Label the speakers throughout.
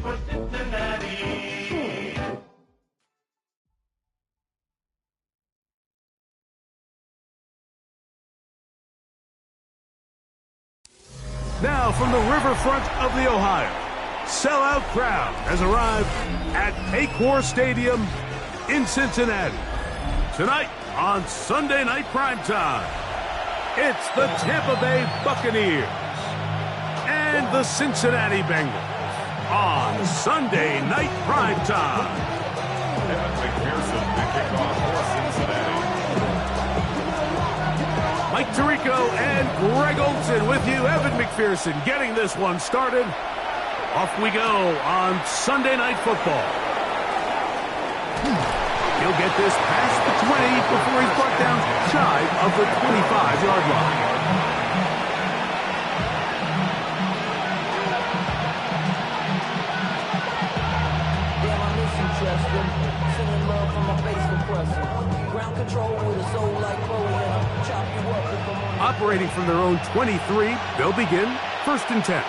Speaker 1: Now from the riverfront of the Ohio, sellout crowd has arrived at Paycor Stadium in Cincinnati. Tonight on Sunday Night Primetime, it's the Tampa Bay Buccaneers and the Cincinnati Bengals on Sunday Night Primetime.
Speaker 2: Evan McPherson to kick off for Cincinnati.
Speaker 1: Mike Tirico and Greg Olson with you. Evan McPherson getting this one started. Off we go on Sunday Night Football. He'll get this past the 20 before he's brought down shy of the 25-yard line.
Speaker 3: Damn, I miss you, Chester. Sending love from my face compressor. Ground control with a soul like Bowie, and I'll chop you up if I'm on.
Speaker 1: Operating from their own 23, they'll begin 1st and 10.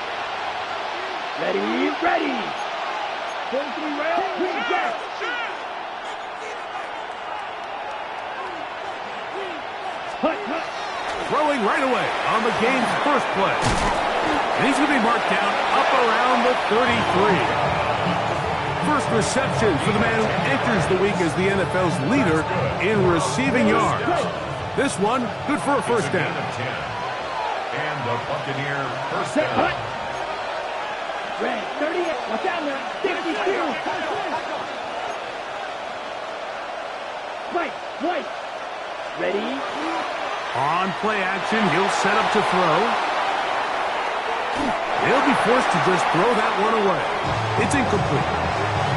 Speaker 4: Ready, ready. 43 rail, get.
Speaker 1: Throwing right away on the game's first play. And he's going to be marked down up around the 33. First reception for the man who enters the week as the NFL's leader in receiving yards. This one, good for a first down.
Speaker 2: And the Buccaneer first down.
Speaker 4: Ready, 38, watch out now, 52. Right, ready.
Speaker 1: On play action, he'll set up to throw. He'll be forced to just throw that one away. It's incomplete.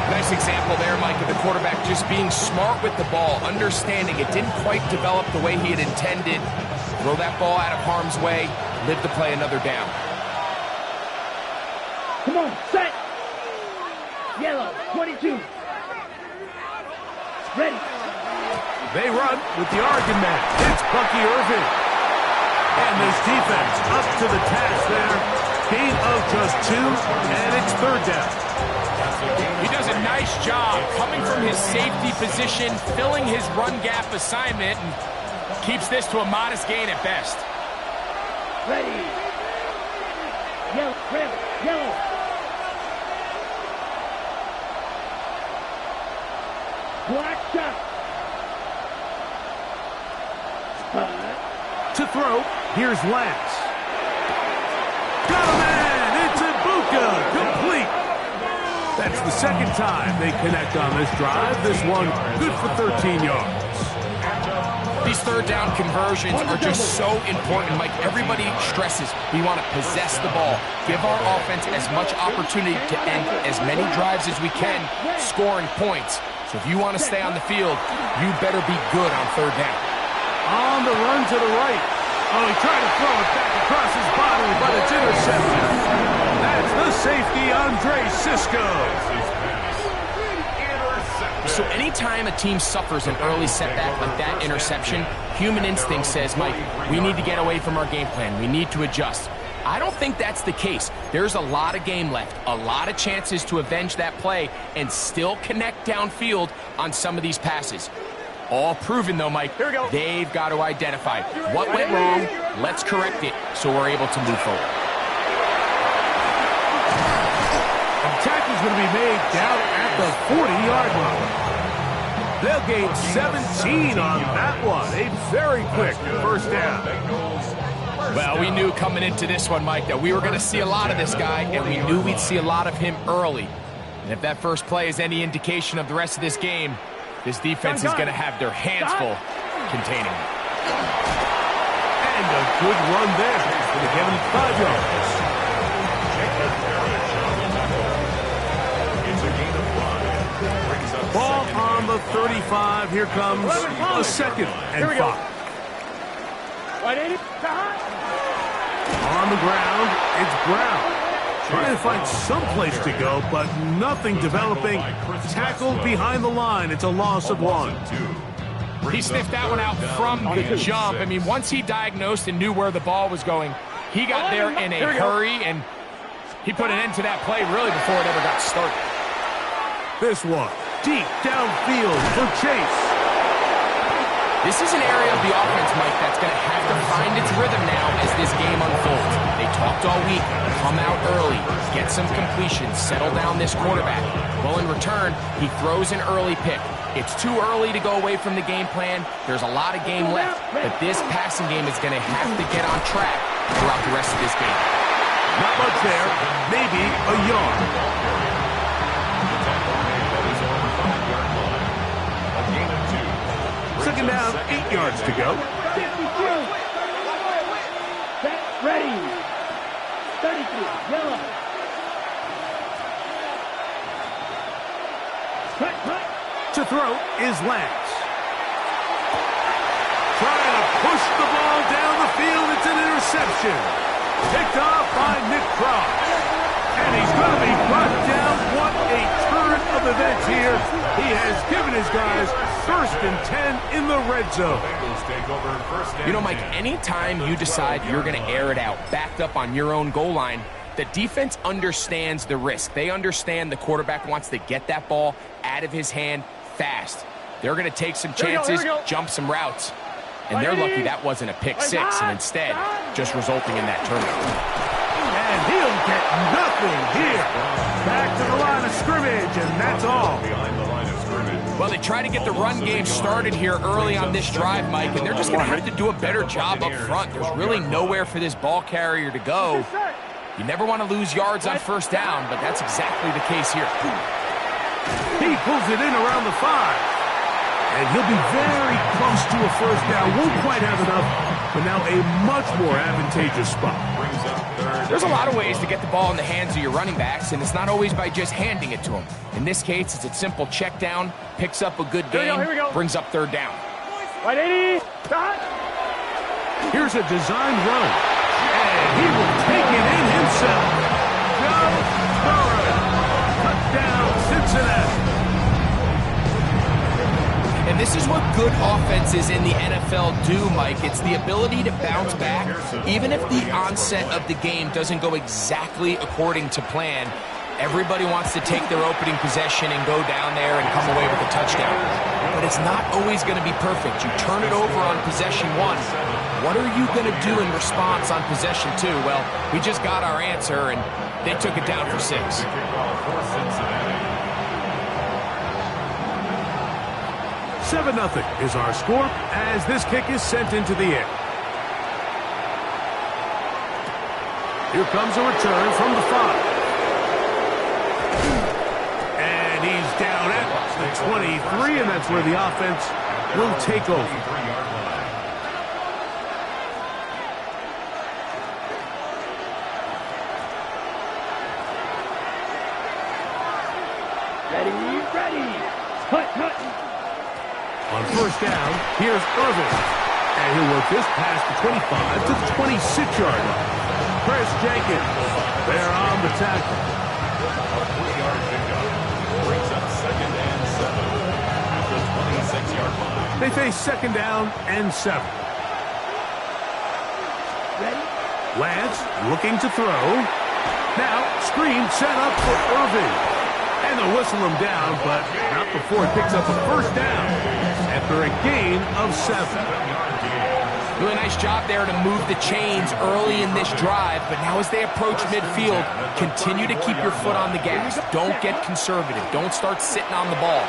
Speaker 5: Nice example there, Mike, of the quarterback just being smart with the ball, understanding it didn't quite develop the way he had intended. Throw that ball out of harm's way, live to play another down.
Speaker 4: Come on, set. Yellow, 22. Ready.
Speaker 1: They run with the Oregon man. It's Bucky Irving. And this defense up to the task there. Gain of just 2, and it's 3rd down.
Speaker 5: He does a nice job coming from his safety position, filling his run gap assignment, and keeps this to a modest gain at best.
Speaker 4: Ready. Yellow, red, yellow. Black shot.
Speaker 1: To throw, here's Lance. Got a man! It's Ibuka! Complete! That's the second time they connect on this drive. This one good for 13 yards.
Speaker 5: These 3rd down conversions are just so important, Mike. Everybody stresses we want to possess the ball, give our offense as much opportunity to end as many drives as we can, scoring points. So if you want to stay on the field, you better be good on 3rd down.
Speaker 1: On the run to the right. Oh, he tried to throw it back across his body, but it's intercepted. That's the safety, Andre Sisco.
Speaker 5: So anytime a team suffers an early setback like that interception, human instinct says, Mike, we need to get away from our game plan. We need to adjust. I don't think that's the case. There's a lot of game left, a lot of chances to avenge that play and still connect downfield on some of these passes. All proven, though, Mike. Here we go. They've got to identify what went wrong. Let's correct it so we're able to move forward.
Speaker 1: And the tackle's going to be made down at the 40-yard line. They'll gain 17 on that one. A very quick first down.
Speaker 5: Well, we knew coming into this one, Mike, that we were going to see a lot of this guy, and we knew we'd see a lot of him early. And if that first play is any indication of the rest of this game, this defense is going to have their hands full containing him.
Speaker 1: And a good run there. It's going to give him 5 yards. Ball on the 35. Here comes a 2nd and 5. On the ground, it's Brown. Trying to find some place to go, but nothing developing. Tackled behind the line. It's a loss of 1.
Speaker 5: He sniffed that one out from the jump. I mean, once he diagnosed and knew where the ball was going, he got there in a hurry, and He put an end to that play really before it ever got started.
Speaker 1: This one, deep downfield for Chase.
Speaker 5: This is an area of the offense, Mike, that's going to have to find its rhythm now as this game unfolds. They talked all week, come out early, get some completions, settle down this quarterback. Well, in return, he throws an early pick. It's too early to go away from the game plan. There's a lot of game left, but this passing game is going to have to get on track throughout the rest of this game.
Speaker 1: Not much there, maybe a yard. Second down, 8 yards to go.
Speaker 4: 52. Set, ready. 33, yellow. Cut.
Speaker 1: To throw is Lance. Trying to push the ball down the field. It's an interception. Picked off by Nick Cross. And he's going to be brought down. What a turn of events here. He has given his guys 1st and 10 in the red zone.
Speaker 5: You know, Mike, anytime you decide you're going to air it out, backed up on your own goal line, the defense understands the risk. They understand the quarterback wants to get that ball out of his hand fast. They're going to take some chances, jump some routes. And they're lucky that wasn't a pick six, and instead just resulting in that turnover.
Speaker 1: And he'll get nothing here. Back to the line of scrimmage, and that's all.
Speaker 5: Well, they try to get the run game started here early on this drive, Mike, and they're just going to have to do a better job up front. There's really nowhere for this ball carrier to go. You never want to lose yards on 1st down, but that's exactly the case here.
Speaker 1: He pulls it in around the 5. And he'll be very close to a 1st down. Won't quite have enough, but now a much more advantageous spot.
Speaker 5: There's a lot of ways to get the ball in the hands of your running backs, and it's not always by just handing it to them. In this case, it's a simple check down, picks up a good gain, brings up 3rd down.
Speaker 4: Right, 80. Stop.
Speaker 1: Here's a designed run, and he will take it in himself. Joe Burrow, touchdown Cincinnati.
Speaker 5: And this is what good offenses in the NFL do, Mike. It's the ability to bounce back, even if the onset of the game doesn't go exactly according to plan. Everybody wants to take their opening possession and go down there and come away with a touchdown. But it's not always going to be perfect. You turn it over on possession 1. What are you going to do in response on possession 2? Well, we just got our answer, and they took it down for 6.
Speaker 1: 7-0 is our score as this kick is sent into the air. Here comes a return from the 5. And he's down at the 23, and that's where the offense will take over.
Speaker 4: Ready. Cut.
Speaker 1: On 1st down, here's Irvin. And he'll work this past the 25 to the 26-yard line. Chris Jenkins, there on the tackle.
Speaker 2: A 3-yard pickup brings up 2nd and 7 at the 26-yard line.
Speaker 1: They face 2nd down and 7.
Speaker 4: Ready.
Speaker 1: Lance looking to throw. Now, screen set up for Irvin. And they'll whistle him down, but not before he picks up a 1st down after a gain of 7.
Speaker 5: Really nice job there to move the chains early in this drive, but now as they approach midfield, continue to keep your foot on the gas. Don't get conservative. Don't start sitting on the ball.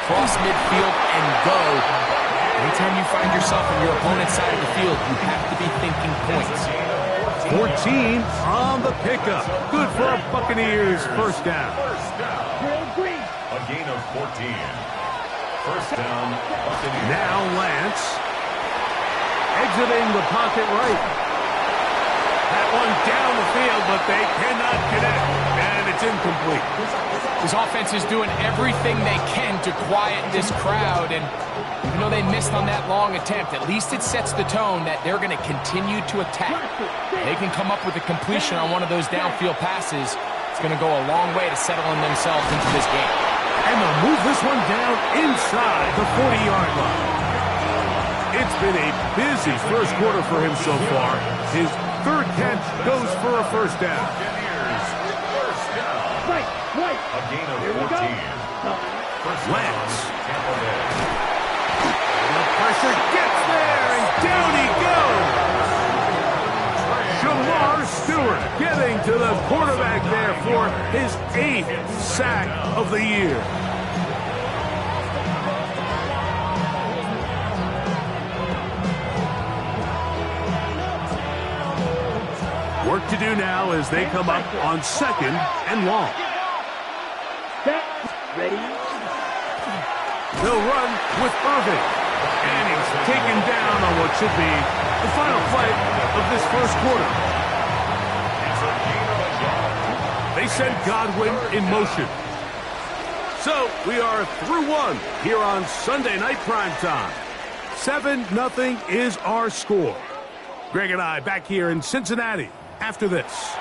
Speaker 5: Cross midfield and go. Anytime you find yourself on your opponent's side of the field, you have to be thinking points.
Speaker 1: 14 on the pickup. Good for a Buccaneers 1st down.
Speaker 2: A gain of 14. 1st down, Buccaneers.
Speaker 1: Now Lance exiting the pocket right. That one down the field, but they cannot connect, and it's incomplete.
Speaker 5: This offense is doing everything they can to quiet this crowd, and even though they missed on that long attempt, at least it sets the tone that they're going to continue to attack. They can come up with a completion on one of those downfield passes. It's going to go a long way to settling themselves into this game.
Speaker 1: And they'll move this one down inside the 40-yard line. It's been a busy 1st quarter for him so far. His 3rd catch goes for a 1st down.
Speaker 4: Right.
Speaker 2: A gain of
Speaker 4: Here we go.
Speaker 2: 14. First down,
Speaker 1: Lance.
Speaker 2: Tampa Bay.
Speaker 1: The pressure gets there, and down he goes. Shamar Stewart getting to the quarterback there for his 8th sack of the year. Work to do now as they come up on 2nd and long.
Speaker 4: Set. Ready.
Speaker 1: They'll run with Irving. And he's taken down on what should be the final play of this first quarter. They send Godwin in motion. So we are through 1 here on Sunday Night Primetime. 7-0 is our score. Greg and I back here in Cincinnati after this.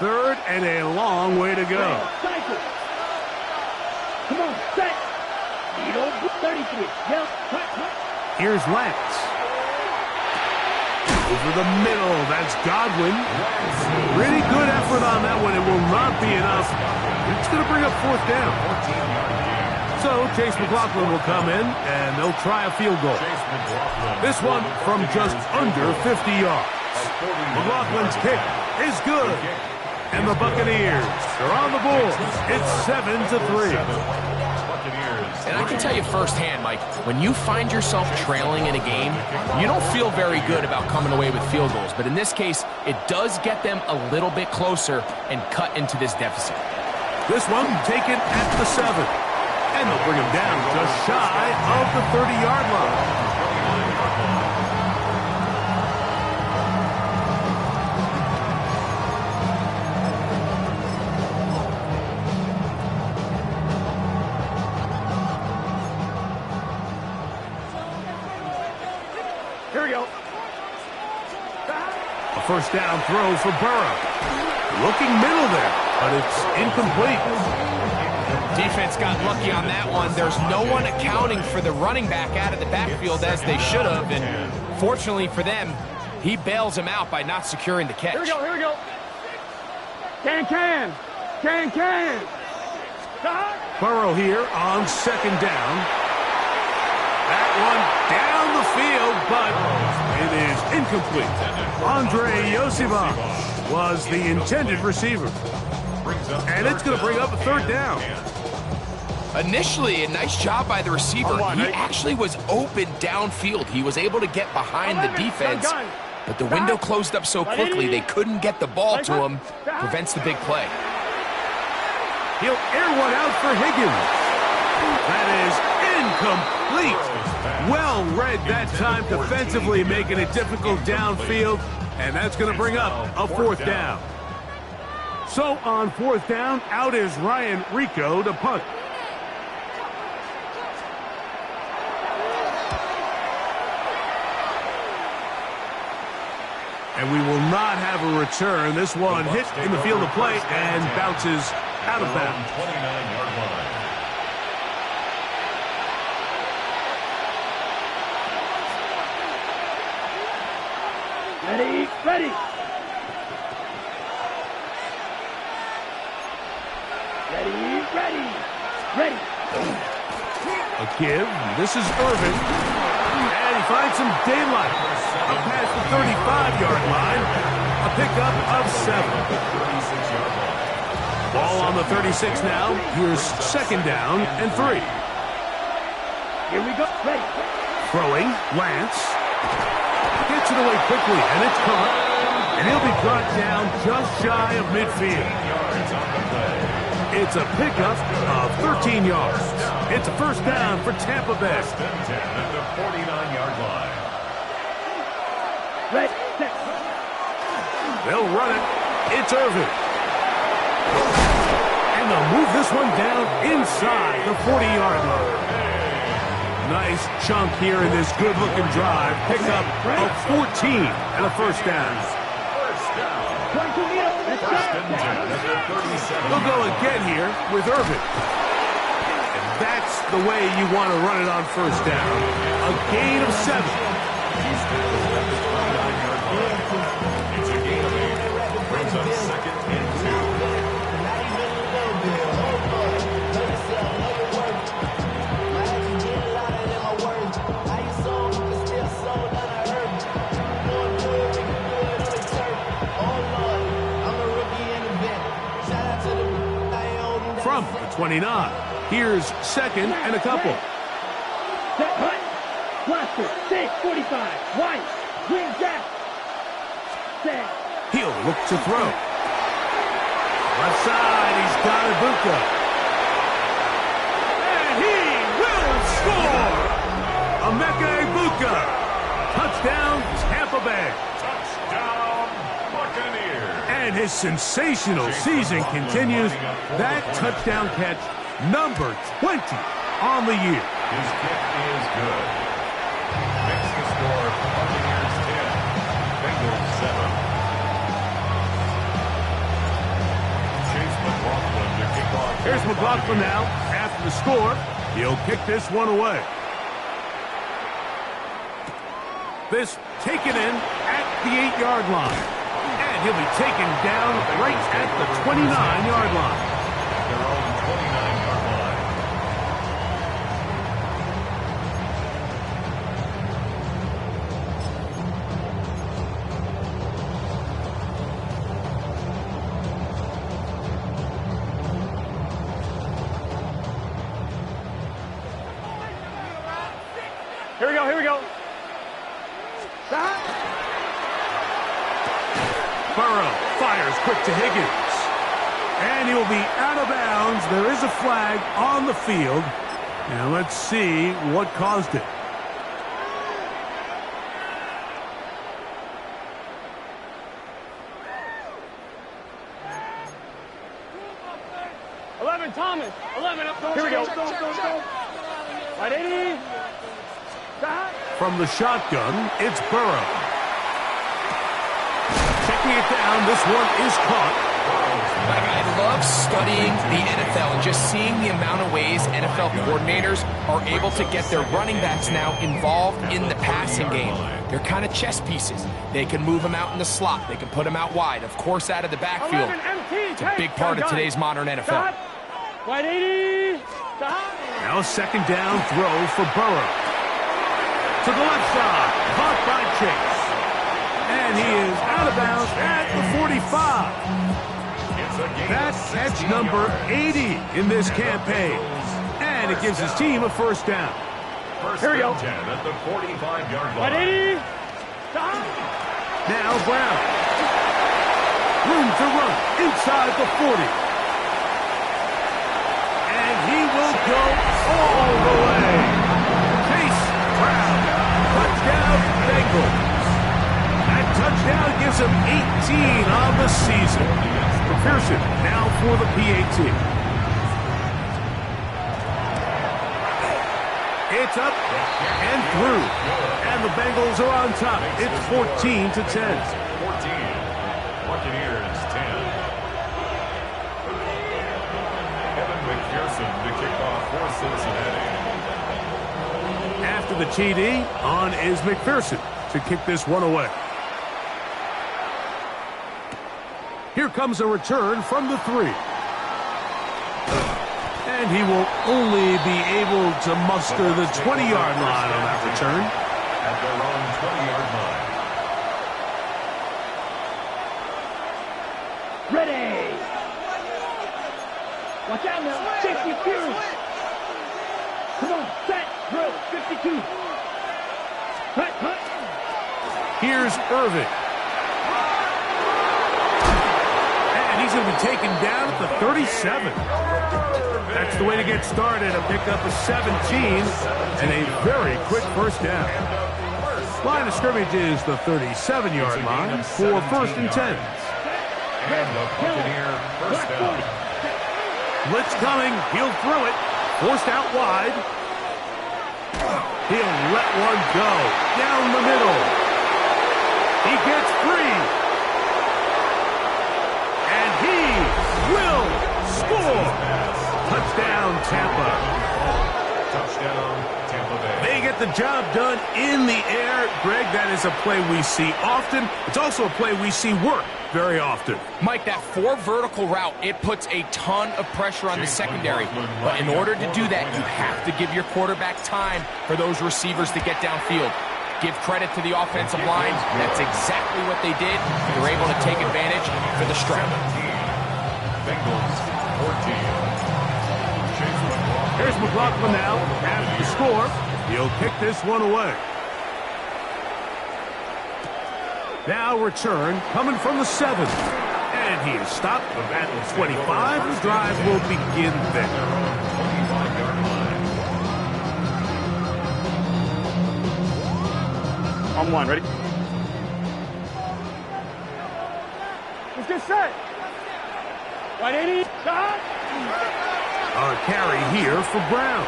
Speaker 1: Third and a long way to go.
Speaker 4: Cycle. Come on, set. You don't put 33. Yep.
Speaker 1: Here's Lance. Over the middle, that's Godwin. Really good effort on that one. It will not be enough. It's going to bring up 4th down. So Chase McLaughlin will come in, and they'll try a field goal. This one from just under 50 yards. McLaughlin's kick is good. And the Buccaneers are on the board. It's 7-3.
Speaker 5: And I can tell you firsthand, Mike, when you find yourself trailing in a game, you don't feel very good about coming away with field goals. But in this case, it does get them a little bit closer and cut into this deficit.
Speaker 1: This one taken at the 7. And they'll bring him down just shy of the 30-yard line.
Speaker 4: Here we go.
Speaker 1: A first down throw for Burrow. Looking middle there, but it's incomplete.
Speaker 5: Defense got lucky on that one. There's no one accounting for the running back out of the backfield as they should have, and fortunately for them, he bails him out by not securing the catch.
Speaker 4: Here we go. Here we go. Can.
Speaker 1: Burrow here on 2nd down. That one down the field, but it is incomplete. Andre Yosivach was the intended receiver. And it's going to bring up a 3rd down.
Speaker 5: Initially, a nice job by the receiver. He actually was open downfield. He was able to get behind the defense, but the window closed up so quickly they couldn't get the ball to him. Prevents the big play.
Speaker 1: He'll air one out for Higgins. That is incomplete. Well read that time defensively, making it difficult downfield, and that's going to bring up a 4th down. So on 4th down, out is Ryan Rico to punt. And we will not have a return. This one hit in the field of play and bounces out of bounds.
Speaker 2: 29-yard line.
Speaker 4: Ready.
Speaker 1: A give. This is Irvin. And he finds some daylight. Up past the 35-yard line. A pickup of 7. Ball on the 36 now. Here's 2nd down and 3.
Speaker 4: Here we go. Ready.
Speaker 1: Throwing. Lance. Gets it away quickly, and it's caught. And he'll be brought down just shy of midfield. It's a pickup of 13 yards. It's a first down for Tampa Bay.
Speaker 2: At the 49-yard line.
Speaker 4: Ready. Set.
Speaker 1: They'll run it. It's Irvin. And they'll move this one down inside the 40-yard line. Nice chunk here in this good-looking drive. Pickup of 14 and a first down.
Speaker 4: 22 meters. Let's go.
Speaker 1: They'll go again here with Irvin. And that's the way you want to run it on first down. A gain of 7.
Speaker 2: It's a gain of 8. Brings up 2nd and
Speaker 1: 2. From the 29, here's 2nd and a couple.
Speaker 4: Set hunt. Blaster. 6:45. White. Green jack. Set.
Speaker 1: He'll look to throw. Left side, he's got Ibuka. And he will score! Emeka Ibuka. Touchdown, Tampa Bay.
Speaker 2: touchdown, Buccaneers.
Speaker 1: And his sensational season continues. That touchdown catch, number 20 on the year.
Speaker 2: His kick is good. Makes the score Buccaneers 10, Bengals 7. Chase McLaughlin to kick off.
Speaker 1: Here's McLaughlin now. After the score, he'll kick this one away. This taken in at the 8-yard line. And he'll be taken down right at the 29-yard line.
Speaker 2: Their own 29-yard line.
Speaker 4: Here we go. Here we go.
Speaker 1: Burrow fires quick to Higgins. And he will be out of bounds. There is a flag on the field. And let's see what caused it.
Speaker 4: Thomas. 11 up. Here we go. Right, 80.
Speaker 1: From the shotgun, it's Burrow. Checking it down. This one is caught.
Speaker 5: I love studying the NFL and just seeing the amount of ways NFL coordinators are able to get their running backs now involved in the passing game. They're kind of chess pieces. They can move them out in the slot. They can put them out wide, of course, out of the backfield. It's a big part of today's modern NFL.
Speaker 4: Right, 80.
Speaker 1: Now second down throw for Burrow. To the left side, caught by Chase. And he is out of bounds at the 45. That's catch number 80 in this campaign. And it gives his team a first down.
Speaker 2: Here we go. 10 at the 45-yard line.
Speaker 4: Right, 80.
Speaker 1: Now Brown. Room to run inside the 40. And he will go all the way. Chase Brown. Touchdown, Bengals. That touchdown gives him 18 on the season. McPherson now for the PAT. It's up and through. And the Bengals are on top. It's 14-10.
Speaker 2: 14. Buccaneers 10. Kevin McPherson to kick off for Cincinnati.
Speaker 1: After the TD, on is McPherson to kick this one away. Here comes a return from the 3. And he will only be able to muster the 20-yard line on that return.
Speaker 2: At their own 20-yard line.
Speaker 4: Ready. Watch out now. 52. Come on. Set. Drill. 52. Cut.
Speaker 1: Here's Irving. And he's going to be taken down at the 37. That's the way to get started. A pickup of 17 and a very quick first down. Line of scrimmage is the 37-yard line for first and 10.
Speaker 2: And the Buccaneer first down.
Speaker 1: Blitz coming. He'll throw it. Forced out wide. He'll let one go. Down the middle. He gets free. And he will score. Touchdown, Tampa.
Speaker 2: Touchdown, Tampa Bay.
Speaker 1: They get the job done in the air. Greg, that is a play we see often. It's also a play we see work very often.
Speaker 5: Mike, that 4 vertical route, it puts a ton of pressure on the secondary. But in order to do that, you have to give your quarterback time for those receivers to get downfield. Give credit to the offensive line. That's exactly what they did. They were able to take advantage for the strike.
Speaker 2: Bengals 14.
Speaker 1: Here's McLaughlin now after the score. He'll kick this one away. Now return coming from the 7. And he is stopped at the 25. The drive will begin there.
Speaker 2: 25-yard line.
Speaker 4: On 1, ready? Let's get set. Right, 80, shot.
Speaker 1: A carry here for Brown.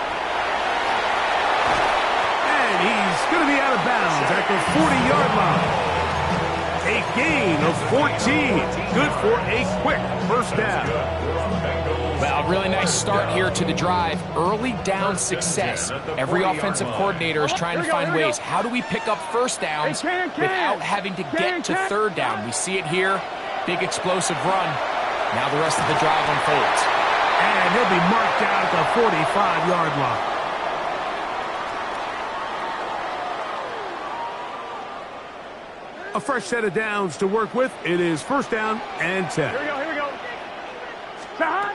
Speaker 1: And he's going to be out of bounds at the 40-yard line. A gain of 14. Good for a quick first down.
Speaker 5: Well, really nice start here to the drive. Early down success. Every offensive coordinator is trying to find ways. How do we pick up first downs without having to get to third down? We see it here. Big explosive run. Now the rest of the drive unfolds.
Speaker 1: And he'll be marked down at the 45-yard line. A fresh set of downs to work with. It is first down and 10.
Speaker 4: Here we go. Shot.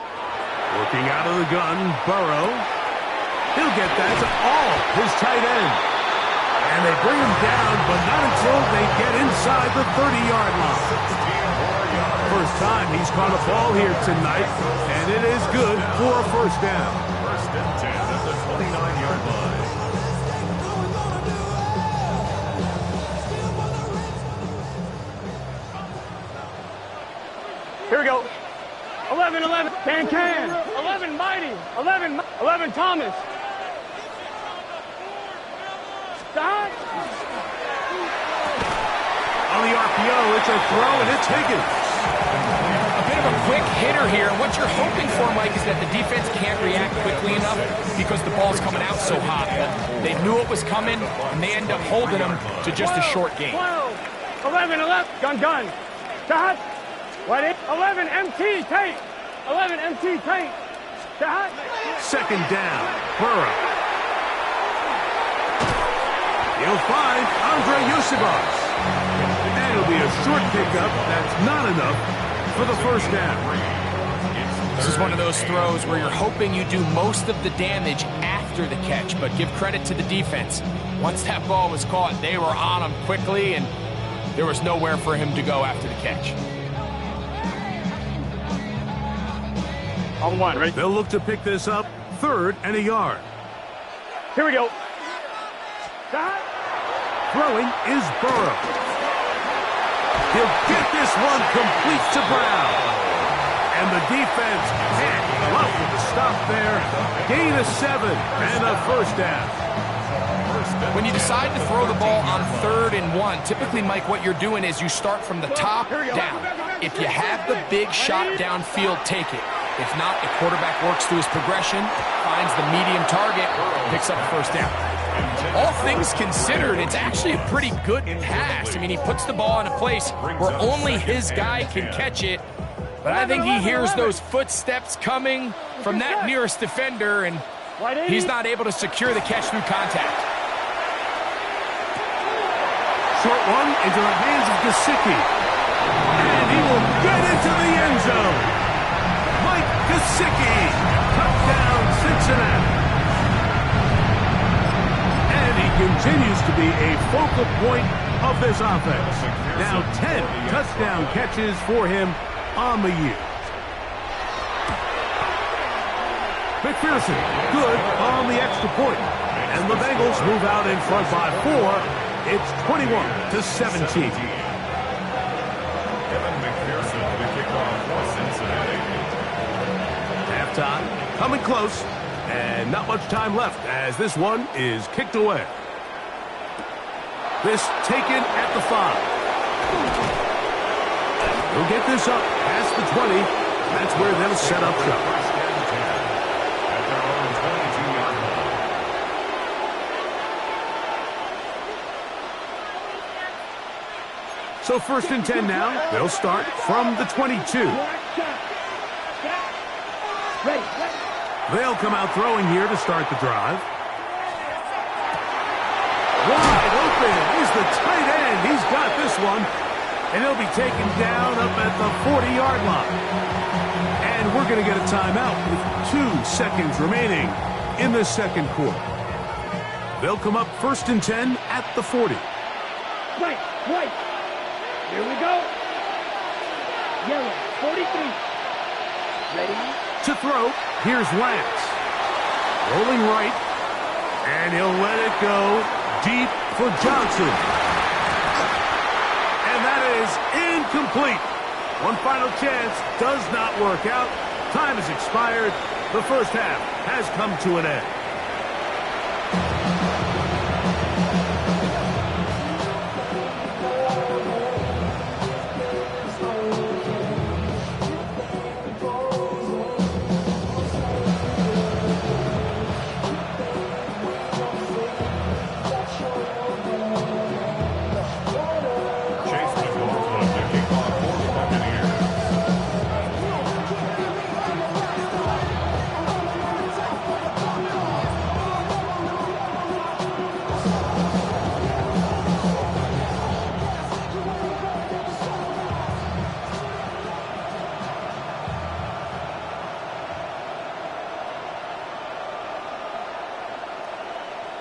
Speaker 1: Working out of the gun, Burrow. He'll get that to all his tight end. And they bring him down, but not until they get inside the 30-yard line. First time he's caught a ball here tonight, and it is good for a first down.
Speaker 2: First and 10 at the 29-yard line.
Speaker 4: Here we go. 11, can. 11, Mighty. 11, Thomas. Shot.
Speaker 1: On the RPO, it's a throw, and it's Higgins.
Speaker 5: A bit of a quick hitter here. What you're hoping for, Mike, is that the defense can't react quickly enough because the ball's coming out so hot. But they knew it was coming, and they end up holding them to just a short gain.
Speaker 4: 12, 11, gun. Shot. 11, MT, tape. 11, MT, tape. Shot.
Speaker 1: Second down, Burrow. He'll find Andre Yusibas. And it'll be a short pickup. That's not enough for the first down.
Speaker 5: This is one of those throws where you're hoping you do most of the damage after the catch, but give credit to the defense. Once that ball was caught, they were on him quickly, and there was nowhere for him to go after the catch.
Speaker 4: On 1, ready?
Speaker 1: They'll look to pick this up, 3rd and a yard.
Speaker 4: Here we go. Shot.
Speaker 1: Throwing is Burrow. He'll get this one complete to Brown. And the defense can't come up with a stop there. Gain of 7 and a first down.
Speaker 5: When you decide to throw the ball on 3rd and 1, typically, Mike, what you're doing is you start from the top down. If you have the big shot downfield, take it. If not, the quarterback works through his progression, finds the medium target, picks up a first down. All things considered, it's actually a pretty good pass. I mean, he puts the ball in a place where only his guy can catch it. But I think he hears those footsteps coming from that nearest defender, and he's not able to secure the catch through contact.
Speaker 1: Short one into the hands of Gesicki. And he will get into the end zone. Mike Gesicki, touchdown Cincinnati. And he continues to be a focal point of this offense. Now 10 touchdown catches for him on the year. McPherson, good on the extra point. And the Bengals move out in front by 4. It's 21-17.
Speaker 2: Kevin McPherson with the kickoff for Cincinnati.
Speaker 1: Halftime, coming close, and not much time left as this one is kicked away. This taken at the 5. He'll get this up past the 20. That's where they'll set up shop.
Speaker 2: First and 10 at their own 22-yard line.
Speaker 1: So 1st and 10 now. They'll start from the 22. They'll come out throwing here to start the drive. Wide open is the tight end. He's got this one. And he'll be taken down up at the 40-yard line. And we're going to get a timeout with 2 seconds remaining in the second quarter. They'll come up 1st and 10 at the 40.
Speaker 4: Right. Here we go. Yellow, 43. Ready?
Speaker 1: To throw, here's Lance. Rolling right, and he'll let it go deep for Johnson. And that is incomplete. One final chance does not work out. Time has expired. The first half has come to an end.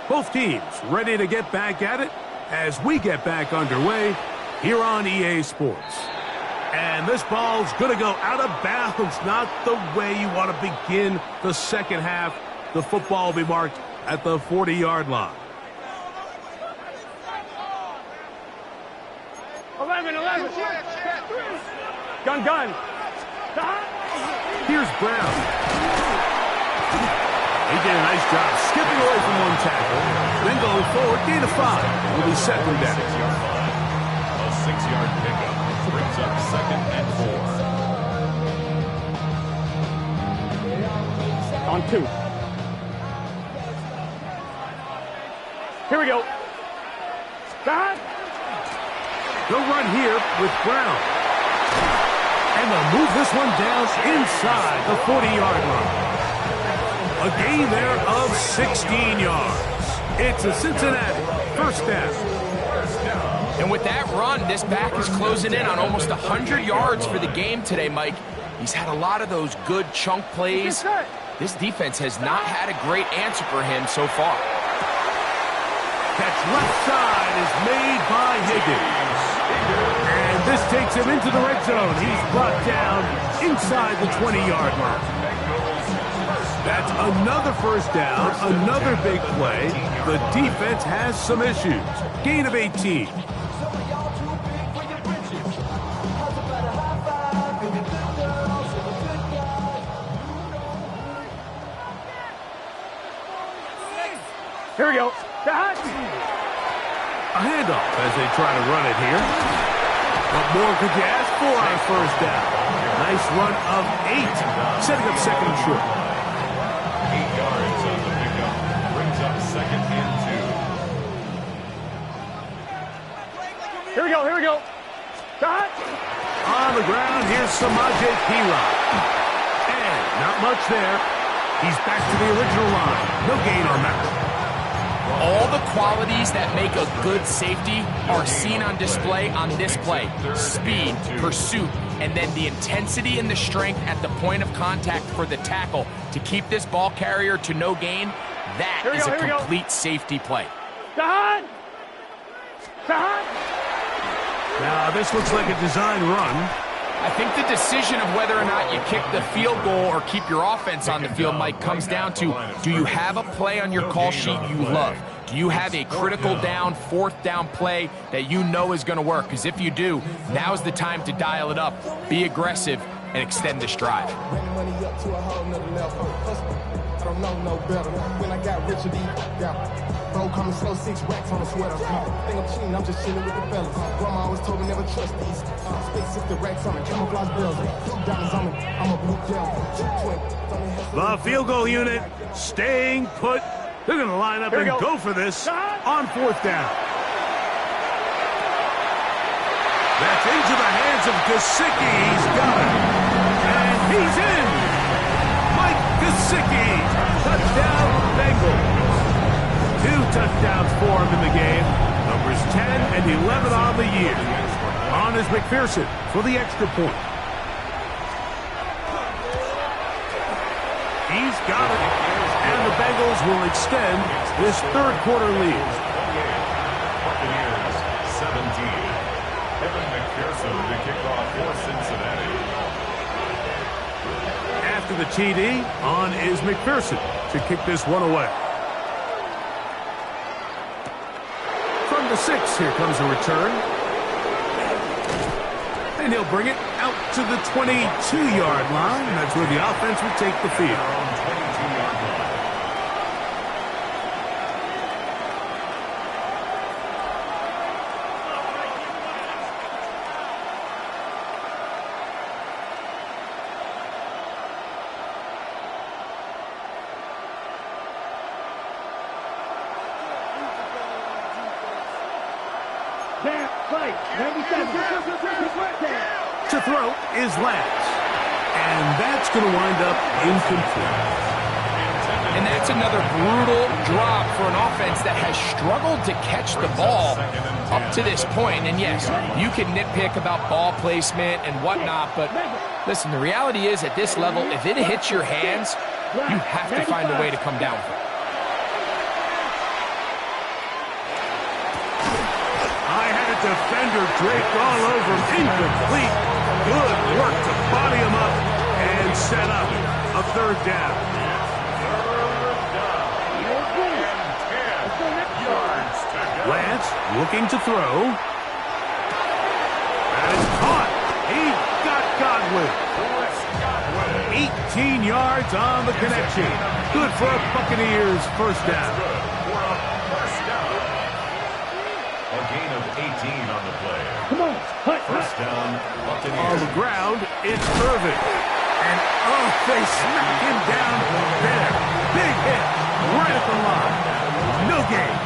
Speaker 1: Both teams ready to get back at it as we get back underway here on EA Sports. And this ball's going to go out of bounds, not the way you want to begin the second half. The football will be marked at the 40-yard line.
Speaker 4: 11. Gun.
Speaker 1: Here's Brown. He did a nice job skipping away from one tackle, then going forward, gain of 5. Will be second down.
Speaker 2: 6-yard line. A 6-yard pickup brings up 2nd and 4.
Speaker 4: On 2. Here we go. Stop.
Speaker 1: They'll run here with Brown. And they'll move this one down inside the 40-yard line. A gain there of 16 yards. It's a Cincinnati first down.
Speaker 5: And with that run, this back is closing in on almost 100 yards for the game today, Mike. He's had a lot of those good chunk plays. This defense has not had a great answer for him so far.
Speaker 1: Catch left side is made by Higgins. And this takes him into the red zone. He's brought down inside the 20-yard line. That's another first down, another big play. The defense has some issues. Gain of 18.
Speaker 4: Here we go.
Speaker 1: A handoff as they try to run it here. What more could you ask for on first down? Nice run of 8, setting up second and short.
Speaker 2: 8 yards on the pickup brings up 2nd and 2.
Speaker 4: Here we go. Stop.
Speaker 1: On the ground, here's Samaje Perine. And not much there. He's back to the original line. No gain on that.
Speaker 5: All the qualities that make a good safety are seen on display on this play. Speed, pursuit, and then the intensity and the strength at the point of contact for the tackle to keep this ball carrier to no gain. That is a complete safety play.
Speaker 4: Now,
Speaker 1: this looks like a design run.
Speaker 5: I think the decision of whether or not you kick the field goal or keep your offense on the field, Mike, comes down to, do you have a play on your call sheet you love? Do you have a critical down, 4th down play that you know is going to work? Because if you do, now's the time to dial it up, be aggressive, and extend this drive.
Speaker 6: don't know no better. When I got rich, bro, coming slow, 6 racks on a sweater. Think I'm cheating, I'm just chilling with the fellas. Grandma always told me never trust these. Space 60 racks on me, camouflage bells. Diamonds on me, I'm a blue gel.
Speaker 1: The field goal unit staying put. They're going to line up and go for this on 4th down. That's into the hands of Gesicki. He's got it. And he's in. Mike Gesicki. Touchdown, Bengals. 2 touchdowns for him in the game. Numbers 10 and 11 on the year. On is McPherson for the extra point. He's got it. And the Bengals will extend this third quarter lead.
Speaker 2: Buccaneers 17. Kevin McPherson to kick off for Cincinnati.
Speaker 1: After the TD, on is McPherson to kick this one away. From the 6, here comes a return. And he'll bring it out to the 22-yard line. That's where the offense will take the field.
Speaker 2: 22-yard line.
Speaker 1: To throw is Lance. And that's going to wind up incomplete.
Speaker 5: And that's another brutal drop for an offense that has struggled to catch the ball up to this point. And yes, you can nitpick about ball placement and whatnot, but listen, the reality is at this level, if it hits your hands, you have to find a way to come down with it.
Speaker 1: Defender draped all over him. Incomplete. Good work to body him up and set up a third down. Lance looking to throw. That is caught. He got Godwin. 18 yards on the connection. Good for a Buccaneers first down.
Speaker 2: A gain of 18 on the play.
Speaker 4: Come on.
Speaker 2: First down, Buccaneers.
Speaker 1: On the ground, it's Irvin. And, oh, they smack him down there. Big hit right at the line. No gain.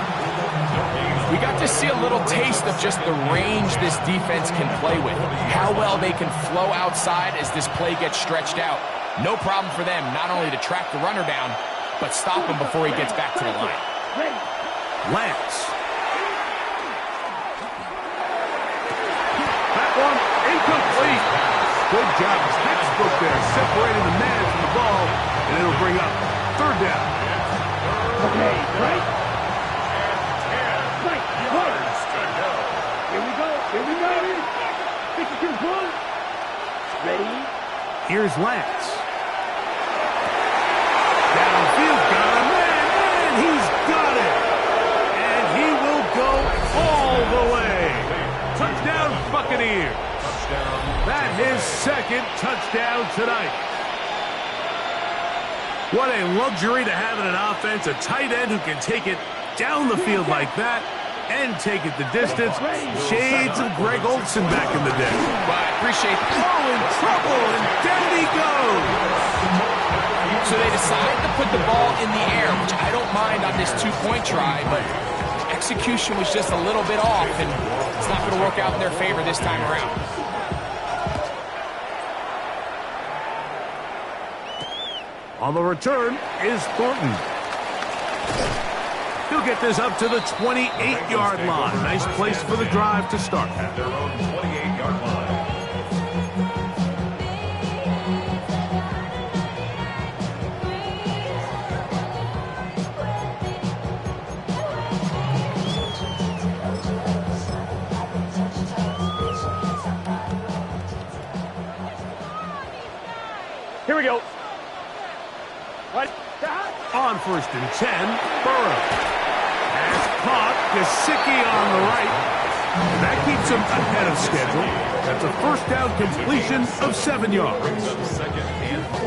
Speaker 5: We got to see a little taste of just the range this defense can play with. How well they can flow outside as this play gets stretched out. No problem for them not only to track the runner down, but stop him before he gets back to the line.
Speaker 1: Lance. That one incomplete. Good job. Textbook there. Separating the man from the ball, and it'll bring up third down.
Speaker 4: Okay, right? Right. Here we go. Here we go. 52 points. Ready?
Speaker 1: Here's Lance. Downfield, got a man, and he's got it. And he will go all the way. Touchdown, Buccaneers. That his second touchdown tonight. What a luxury to have in an offense, a tight end who can take it down the field like that and take it the distance. Shades of Greg Olsen back in the day.
Speaker 5: Well, I appreciate that.
Speaker 1: Oh, in trouble, and down he goes.
Speaker 5: So they decide to put the ball in the air, which I don't mind on this two-point try, but execution was just a little bit off, and it's not going to work out in their favor this time around.
Speaker 1: On the return is Thornton. He'll get this up to the 28-yard line. Nice place for the drive to start.
Speaker 2: At their own 28-yard line.
Speaker 4: Here we go.
Speaker 1: On 1st and 10, Burrow. Has caught Gesicki on the right. That keeps him ahead of schedule. That's a first down completion of 7 yards.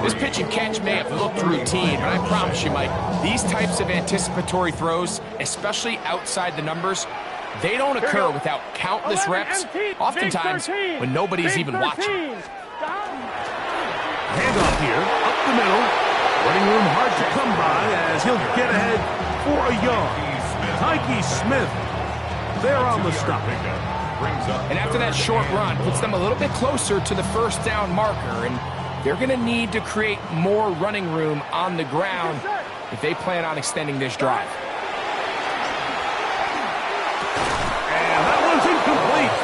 Speaker 5: This pitch and catch may have looked routine, but I promise you, Mike, these types of anticipatory throws, especially outside the numbers, they don't occur without countless reps, oftentimes when nobody's even watching.
Speaker 1: Handoff here, up the middle. Running room hard to come by as he'll get ahead for a yard. Tyke Smith there on the stop.
Speaker 5: And after that short run, puts them a little bit closer to the first down marker, and they're going to need to create more running room on the ground if they plan on extending this drive.
Speaker 1: And that one's incomplete.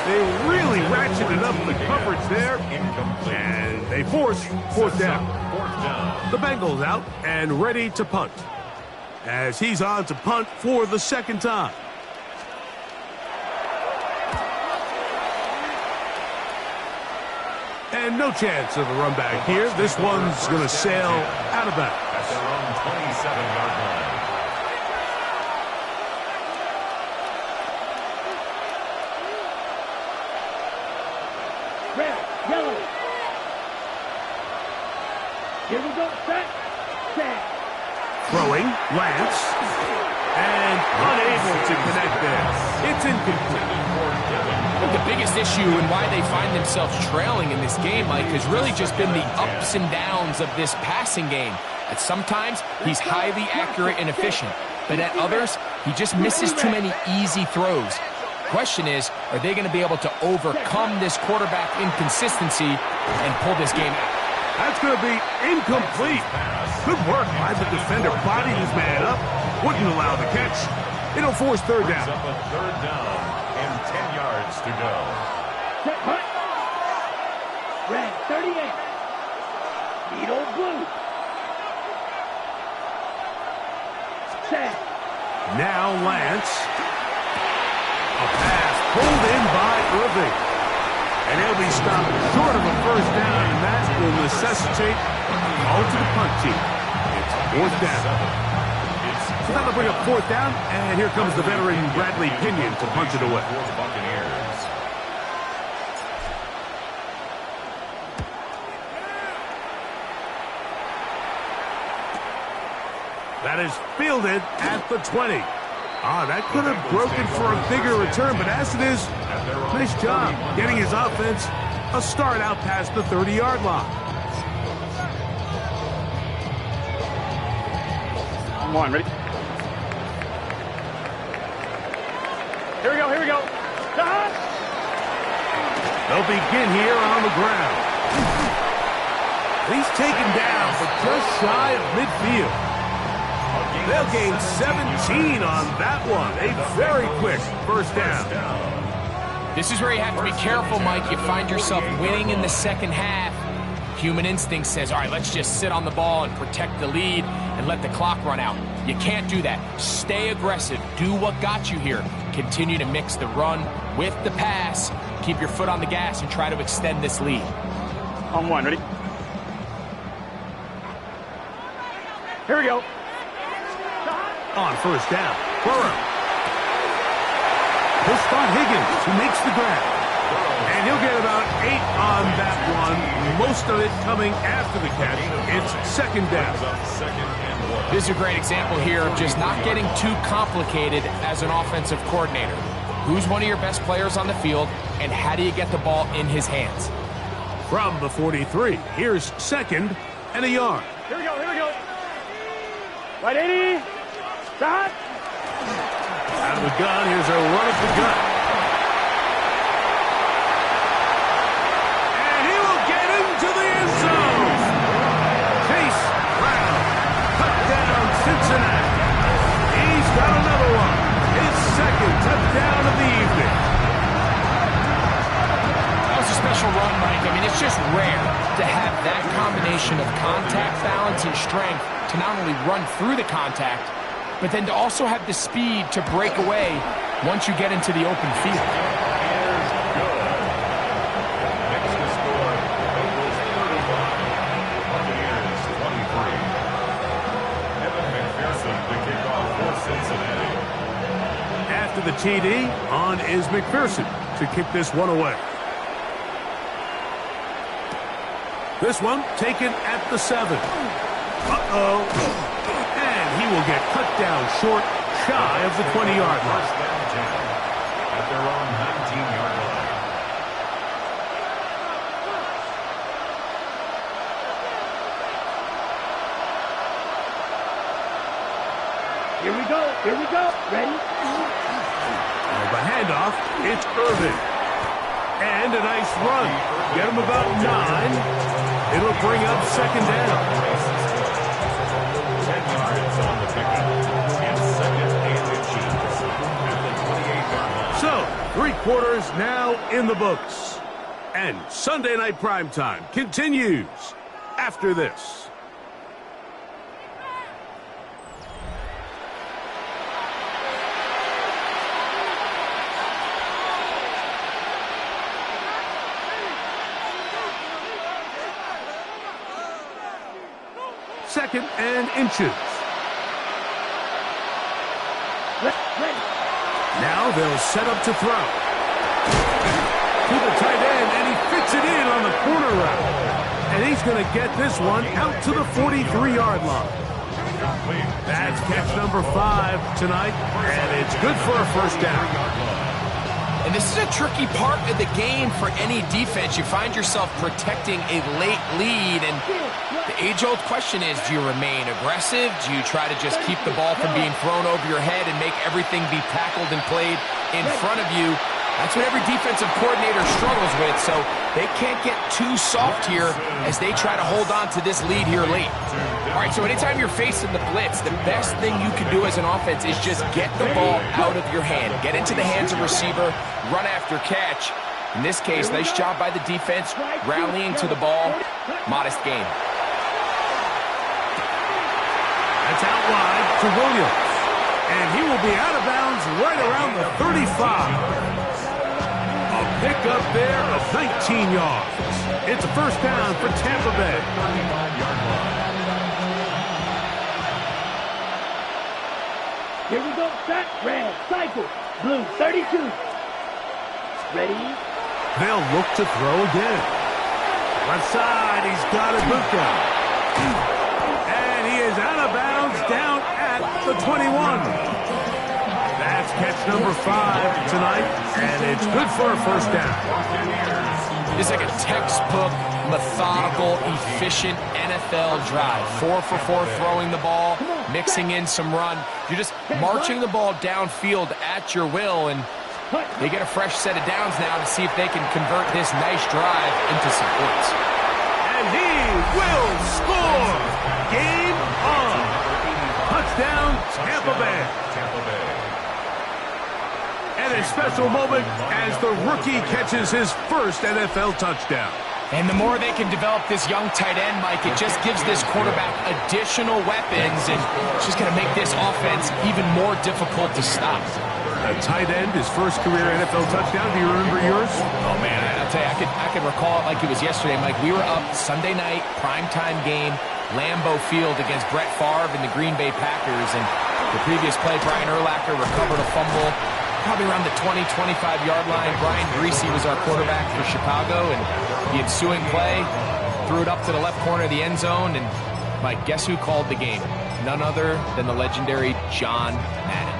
Speaker 1: They really ratcheted up the coverage there, and they force fourth down. The Bengals out and ready to punt, as he's on to punt for the second time. And no chance of a run back here. This one's going to sail out of bounds.
Speaker 2: At their own 27-yard line.
Speaker 4: Red, yellow. Here we go. Set.
Speaker 1: Throwing, Lance, and unable to connect there. It's incomplete.
Speaker 5: The biggest issue and why they find themselves trailing in this game, Mike, has really just been the ups and downs of this passing game. At sometimes, he's highly accurate and efficient, but at others, he just misses too many easy throws. Question is, are they going to be able to overcome this quarterback inconsistency and pull this game out?
Speaker 1: That's going to be incomplete. Good work by the defender. Bodied his man up. Wouldn't allow the catch. It'll force third down.
Speaker 2: Up a third down and 10 yards to go.
Speaker 4: Set, hunt. Red, 38. Needle blue. Set.
Speaker 1: Now Lance. A pass pulled in by Irving. And he'll be stopped short of a first down, and that will necessitate a call to the punt team. It's fourth down. So that'll bring up fourth down, and here comes the veteran Bradley Pinion to punch it away.
Speaker 2: For the Buccaneers.
Speaker 1: That is fielded at the 20. That could have broken for a bigger return, but as it is, nice job getting his offense a start out past the 30-yard line.
Speaker 4: Come on, ready? Here we go. Stop!
Speaker 1: They'll begin here on the ground. He's taken down, but just shy of midfield. They'll gain 17 on that one. A very quick first down.
Speaker 5: This is where you have to be careful, Mike. You find yourself winning in the second half. Human instinct says, all right, let's just sit on the ball and protect the lead and let the clock run out. You can't do that. Stay aggressive. Do what got you here. Continue to mix the run with the pass. Keep your foot on the gas and try to extend this lead.
Speaker 4: On one, ready? Here we go.
Speaker 1: On first down, Burrow. He'll spot Higgins, who makes the grab. And he'll get about 8 on that one, most of it coming after the catch. It's second down.
Speaker 5: This is a great example here of just not getting too complicated as an offensive coordinator. Who's one of your best players on the field, and how do you get the ball in his hands?
Speaker 1: From the 43, here's second and a yard.
Speaker 4: Here we go. Right, 80. Stop.
Speaker 1: Out of the gun, here's a run at the gut. And he will get into the end zone. Chase Brown, touchdown Cincinnati. He's got another one. His second touchdown of the evening.
Speaker 5: That was a special run, Mike. I mean, it's just rare to have that combination of contact balance and strength to not only run through the contact, but then to also have the speed to break away once you get into the open field.
Speaker 2: Next to score, Bengals 35, Buccaneers 23. Evan McPherson to kick off for Cincinnati.
Speaker 1: After the TD, on is McPherson to kick this one away. This one taken at the 7. Uh-oh. He will get cut down short, shy of the 20-yard line.
Speaker 2: At their own 19-yard line.
Speaker 4: Here we go. Ready?
Speaker 1: The handoff. It's Irvin. And a nice run. Get him about 9. It'll bring up second down.
Speaker 2: 10 yards on the pickup. And second and inches at the 28-yard line.
Speaker 1: So, 3 quarters now in the books. And Sunday Night Primetime continues after this. Second and inches. Now they'll set up to throw. To the tight end, and he fits it in on the corner route. And he's going to get this one out to the 43-yard line. That's catch number 5 tonight, and it's good for a first down.
Speaker 5: And this is a tricky part of the game for any defense. You find yourself protecting a late lead, and the age-old question is, do you remain aggressive? Do you try to just keep the ball from being thrown over your head and make everything be tackled and played in front of you? That's what every defensive coordinator struggles with, so they can't get too soft here as they try to hold on to this lead here late. All right, so anytime you're facing the blitz, the best thing you can do as an offense is just get the ball out of your hand. Get into the hands of receiver, run after catch. In this case, nice job by the defense, rallying to the ball. Modest gain.
Speaker 1: That's out wide to Williams. And he will be out of bounds right around the 35. A pickup there of 19 yards. It's a first down for Tampa Bay.
Speaker 4: Here we go. Set. Red. Cycle. Blue. 32. Ready?
Speaker 1: They'll look to throw again. Left side. He's got Ibuka. And he is out of bounds down at the 21. That's catch number 5 tonight, and it's good for a first down.
Speaker 5: It's like a textbook, methodical, efficient NFL drive. 4 for 4 throwing the ball, mixing in some run. You're just marching the ball downfield at your will, and they get a fresh set of downs now to see if they can convert this nice drive into some points.
Speaker 1: And he will score! Game on! Touchdown, Tampa Bay. And a special moment as the rookie catches his first NFL touchdown.
Speaker 5: And the more they can develop this young tight end, Mike, it just gives this quarterback additional weapons, and it's just going to make this offense even more difficult to stop.
Speaker 1: A tight end, his first career NFL touchdown. Do you remember yours?
Speaker 5: Oh, man, I'll tell you, I can recall it like it was yesterday, Mike. We were up Sunday night, primetime game, Lambeau Field against Brett Favre and the Green Bay Packers, and the previous play, Brian Urlacher recovered a fumble probably around the 20, 25-yard line. Brian Greasy was our quarterback for Chicago, and the ensuing play threw it up to the left corner of the end zone, and Mike, guess who called the game? None other than the legendary John Madden.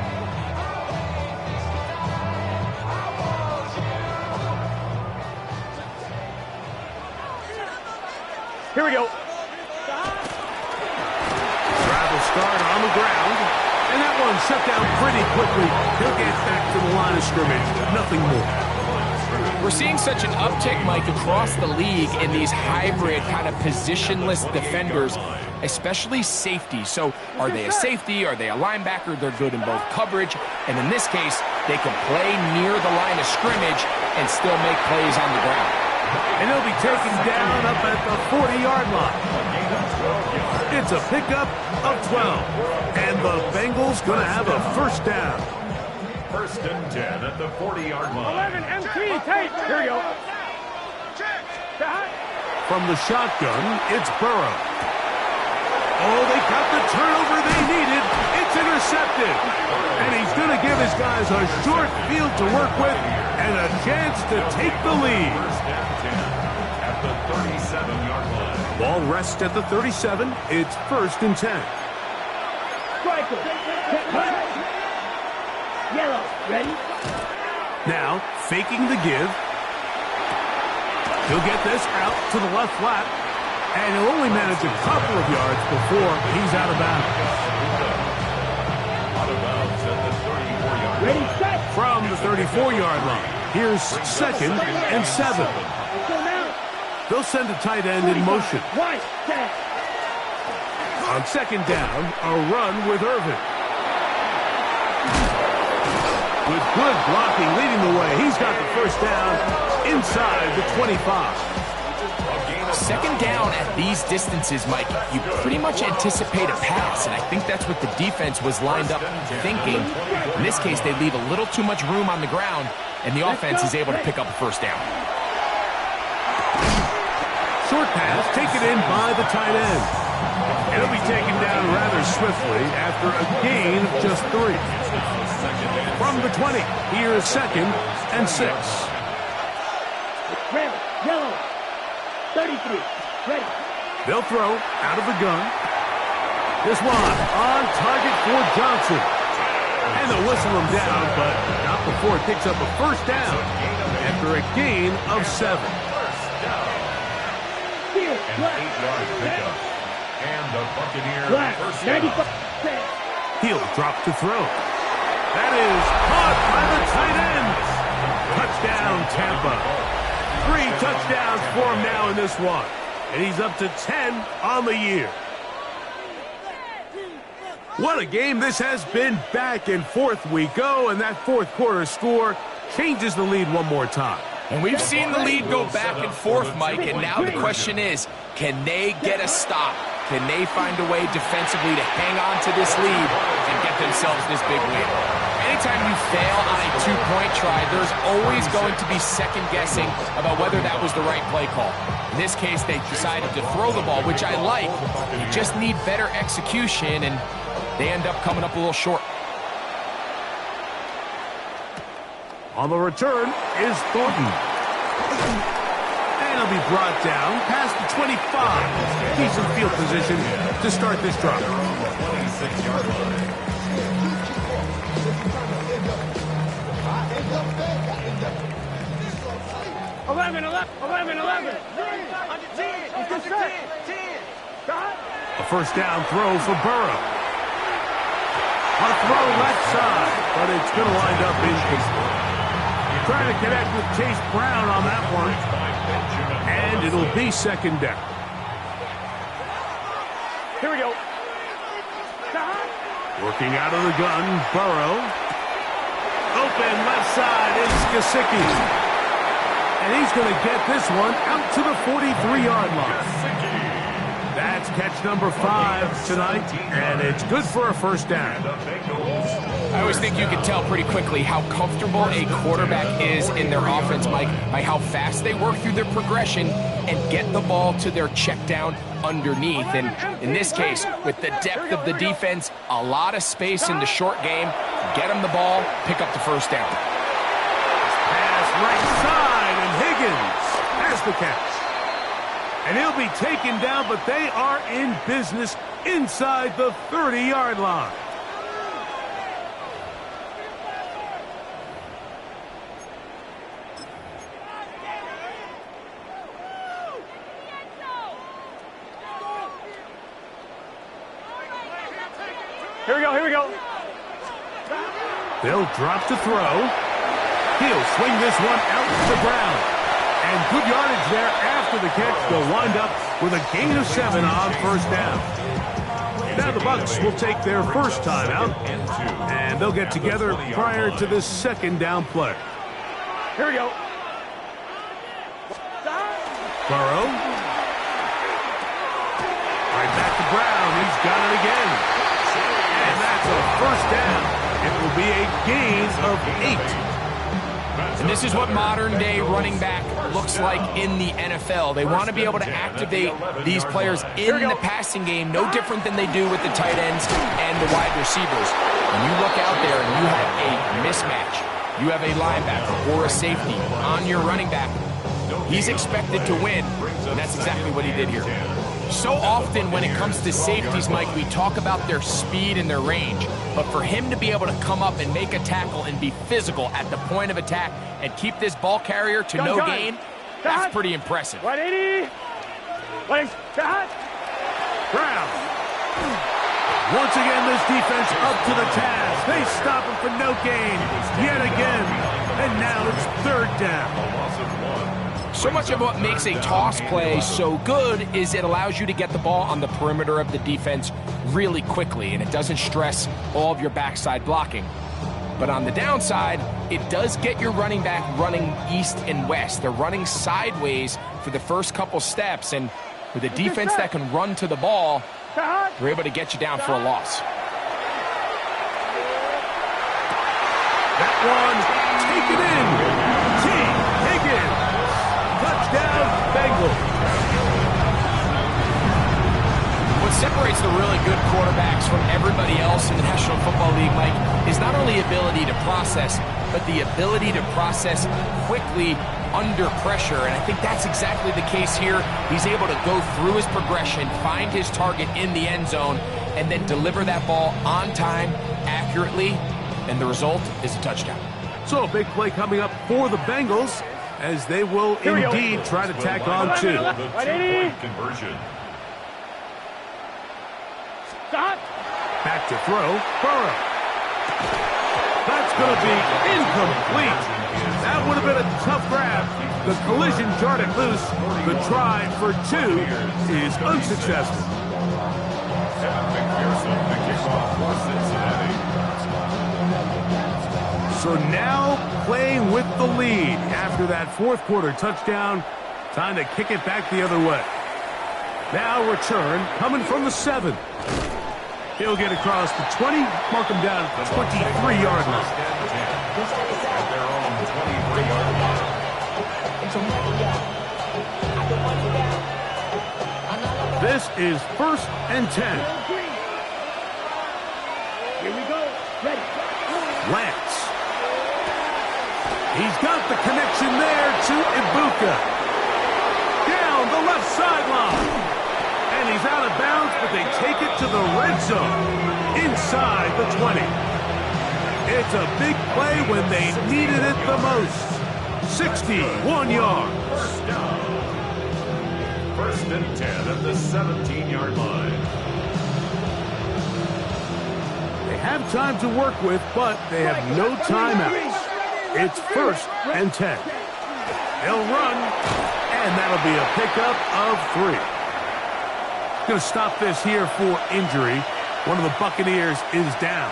Speaker 4: Here we go.
Speaker 1: Travel start on the ground. And that one shut down pretty quickly. He'll get back to the line of scrimmage. Nothing more.
Speaker 5: We're seeing such an uptick, Mike, across the league in these hybrid kind of positionless defenders, especially safety. So are they a safety? Are they a linebacker? They're good in both coverage. And in this case, they can play near the line of scrimmage and still make plays on the ground.
Speaker 1: And he'll be taken down up at the 40-yard line. It's a pickup of 12. And the Bengals going to have a first down.
Speaker 2: First and 10 at the 40-yard line.
Speaker 4: 11 MT tape. Here we go.
Speaker 1: From the shotgun, it's Burrow. Oh, they got the turnover they needed. It's intercepted. And he's going to give his guys a short field to work with and a chance to take the lead.
Speaker 2: First and 10 at the 37-yard line.
Speaker 1: Ball rests at the 37. It's first and 10.
Speaker 4: Striker. Yellow. Ready?
Speaker 1: Now, faking the give. He'll get this out to the left flat. And he'll only manage a couple of yards before he's out of bounds.
Speaker 2: Out of bounds at the 34-yard line.
Speaker 4: Ready, set.
Speaker 1: From the 34-yard line. Here's 2nd and 7. They'll send a tight end in motion. On 2nd down, a run with Irvin. With good blocking leading the way, he's got the first down inside the 25.
Speaker 5: 2nd down at these distances, Mike, you pretty much anticipate a pass, and I think that's what the defense was lined up thinking. In this case, they leave a little too much room on the ground, and the offense is able to pick up a first down.
Speaker 1: Short pass taken in by the tight end. It'll be taken down rather swiftly after a gain of just 3. From the 20, here's 2nd and 6.
Speaker 4: Yellow. 33. Ready.
Speaker 1: They'll throw out of the gun. This one on target for Johnson. And they'll whistle him down, but not before it picks up a first down after a gain of 7.
Speaker 2: An 8-yard pickup. And the Buccaneers first down.
Speaker 1: He'll drop to throw. That is caught by the tight end. Touchdown, Tampa. 3 touchdowns for him now in this one. And he's up to 10 on the year. What a game this has been. Back and forth we go, and that fourth quarter score changes the lead one more time.
Speaker 5: And we've seen the lead go back and forth, Mike, and now the question is, can they get a stop? Can they find a way defensively to hang on to this lead and get themselves this big win? Anytime you fail on a 2-point try, there's always going to be second-guessing about whether that was the right play call. In this case, they decided to throw the ball, which I like. You just need better execution, and they end up coming up a little short.
Speaker 1: On the return is Thornton. And he'll be brought down past the 25. Decent field position to start this drive.
Speaker 2: 26-yard line.
Speaker 4: 11.
Speaker 1: A first down throw for Burrow. On a throw left side, but it's going to wind up incomplete. Trying to connect with Chase Brown on that one. And it'll be 2nd down.
Speaker 4: Here we go.
Speaker 1: Working out of the gun, Burrow. Open left side is Gesicki. And he's going to get this one out to the 43-yard line. That's catch number 5 tonight, and it's good for a first down.
Speaker 5: I always think you can tell pretty quickly how comfortable a quarterback is in their offense, Mike, by how fast they work through their progression and get the ball to their check down underneath. And in this case, with the depth of the defense, a lot of space in the short game, get them the ball, pick up the first down.
Speaker 1: Pass right side, and Higgins has the catch. And he'll be taken down, but they are in business inside the 30-yard line.
Speaker 4: Here we go.
Speaker 1: They'll drop to throw. He'll swing this one out to Brown. And good yardage there after the catch. They'll wind up with a gain of 7 on first down. Now the Bucs will take their first timeout, and they'll get together prior to this 2nd down play.
Speaker 4: Here we go.
Speaker 1: Burrow. Right back to Brown. He's got it again. And that's a first down. It will be a gain of 8.
Speaker 5: And this is what modern-day running back looks like in the NFL. They want to be able to activate these players in the passing game, no different than they do with the tight ends and the wide receivers. When you look out there and you have a mismatch, you have a linebacker or a safety on your running back, he's expected to win, and that's exactly what he did here. So often when it comes to safeties, Mike, we talk about their speed and their range. But for him to be able to come up and make a tackle and be physical at the point of attack and keep this ball carrier to no gain, that's pretty impressive.
Speaker 4: 180. Brown.
Speaker 1: Once again, this defense up to the task. They stop him for no gain yet again. And now it's third down.
Speaker 5: So much of what makes a toss play so good is it allows you to get the ball on the perimeter of the defense really quickly, and it doesn't stress all of your backside blocking. But on the downside, it does get your running back running east and west. They're running sideways for the first couple steps, and with a defense that can run to the ball, they're able to get you down for a loss.
Speaker 1: That one taken in. T. Higgins. Touchdown, Bengals.
Speaker 5: What separates the really good quarterbacks from everybody else in the National Football League, Mike, is not only ability to process, but the ability to process quickly under pressure, and I think that's exactly the case here. He's able to go through his progression, find his target in the end zone, and then deliver that ball on time, accurately, and the result is a touchdown.
Speaker 1: So a big play coming up for the Bengals, as they will indeed try to tack on two.
Speaker 2: The two-point conversion.
Speaker 4: Stop.
Speaker 1: Back to throw, Burrow. That's going to be incomplete. That would have been a tough grab. The collision jarred it loose. The try for two is unsuccessful.
Speaker 2: The kickoff for Cincinnati.
Speaker 1: So now playing with the lead after that fourth quarter touchdown. Time to kick it back the other way. Now return coming from the 7. He'll get across the 20, mark him down at the 23-yard line.
Speaker 2: At their own 23-yard line.
Speaker 1: This is 1st and 10.
Speaker 4: Here we go. Ready.
Speaker 1: Lance. He's got the connection there to Ibuka. Down the left sideline. And he's out of bounds, but they take it to the red zone. Inside the 20. It's a big play when they needed it the most. 61 yards.
Speaker 2: First down. 1st and 10 at the 17-yard line.
Speaker 1: They have time to work with, but they have no timeouts. It's 1st and 10. They'll run, and that'll be a pickup of 3. Going to stop this here for injury. One of the Buccaneers is down.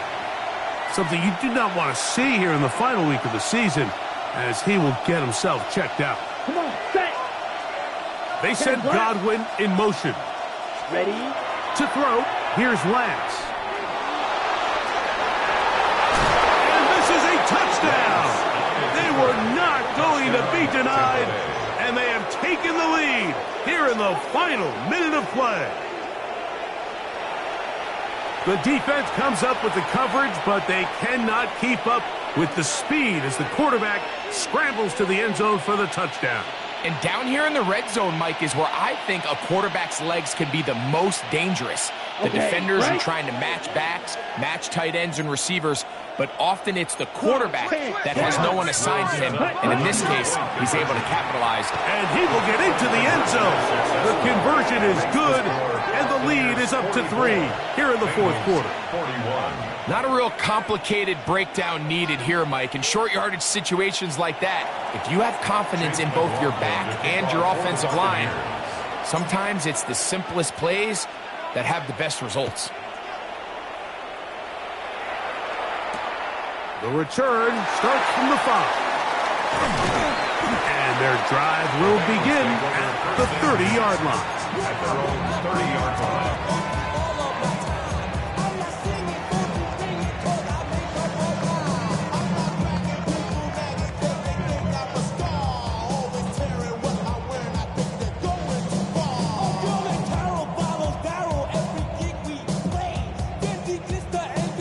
Speaker 1: Something you do not want to see here in the final week of the season, as he will get himself checked out.
Speaker 4: Come on, set.
Speaker 1: They send Godwin in motion.
Speaker 4: Ready.
Speaker 1: To throw, here's Lance. And this is a touchdown. They were not going to be denied, and they have taken the lead here in the final minute of play. The defense comes up with the coverage, but they cannot keep up with the speed as the quarterback scrambles to the end zone for the touchdown.
Speaker 5: And down here in the red zone, Mike, is where I think a quarterback's legs can be the most dangerous. The defenders are trying to match backs, match tight ends and receivers, but often it's the quarterback that has no one assigned to him, and in this case, he's able to capitalize.
Speaker 1: And he will get into the end zone. The conversion is good, and the lead is up to 3 here in the fourth quarter.
Speaker 2: 41.
Speaker 5: Not a real complicated breakdown needed here, Mike. In short yardage situations like that, if you have confidence in both your back and your offensive line, sometimes it's the simplest plays that have the best results.
Speaker 1: The return starts from the 5. And their drive will begin at the 30-yard line.
Speaker 2: At their own 30-yard line.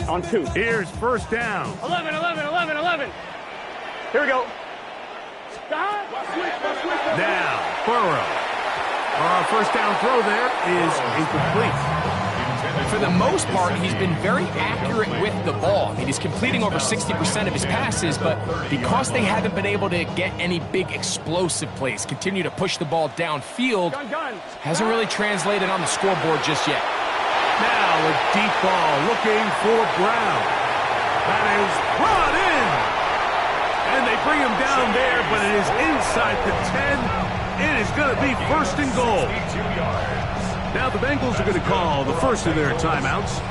Speaker 4: On 2.
Speaker 1: Here's first down.
Speaker 4: 11. Here we go. Stop.
Speaker 1: Now, Burrow. First down throw there is incomplete.
Speaker 5: For the most part, he's been very accurate with the ball. I mean, he's completing over 60% of his passes, but because they haven't been able to get any big explosive plays, continue to push the ball downfield, hasn't really translated on the scoreboard just yet.
Speaker 1: Now a deep ball looking for Brown. That is brought in. And they bring him down there, but it is inside the 10. It is going to be first and goal. Now the Bengals are going to call the first of their timeouts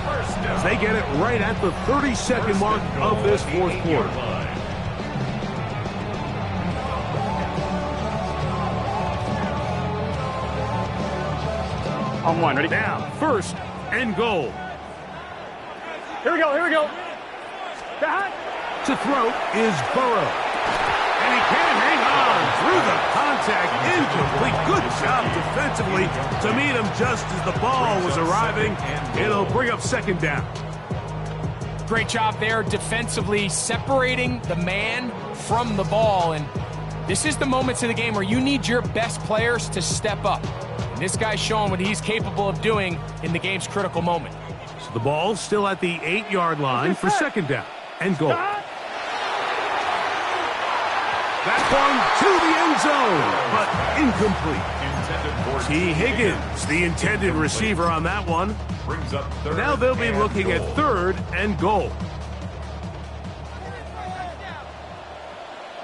Speaker 1: as they get it right at the 30-second mark of this fourth quarter.
Speaker 4: On one, ready?
Speaker 1: Now, first and goal.
Speaker 4: Here we go, here we go.
Speaker 1: To throw is Burrow. And he can't hang on through the contact. Incomplete. Good job defensively to meet him just as the ball was arriving. It'll bring up second down.
Speaker 5: Great job there defensively, separating the man from the ball. And this is the moments of the game where you need your best players to step up. And this guy's showing what he's capable of doing in the game's critical moment.
Speaker 1: So the ball still at the 8-yard line for second down and goal. That one to the end zone, but incomplete. T. Higgins, the intended receiver on that one. Now they'll be looking at third and goal.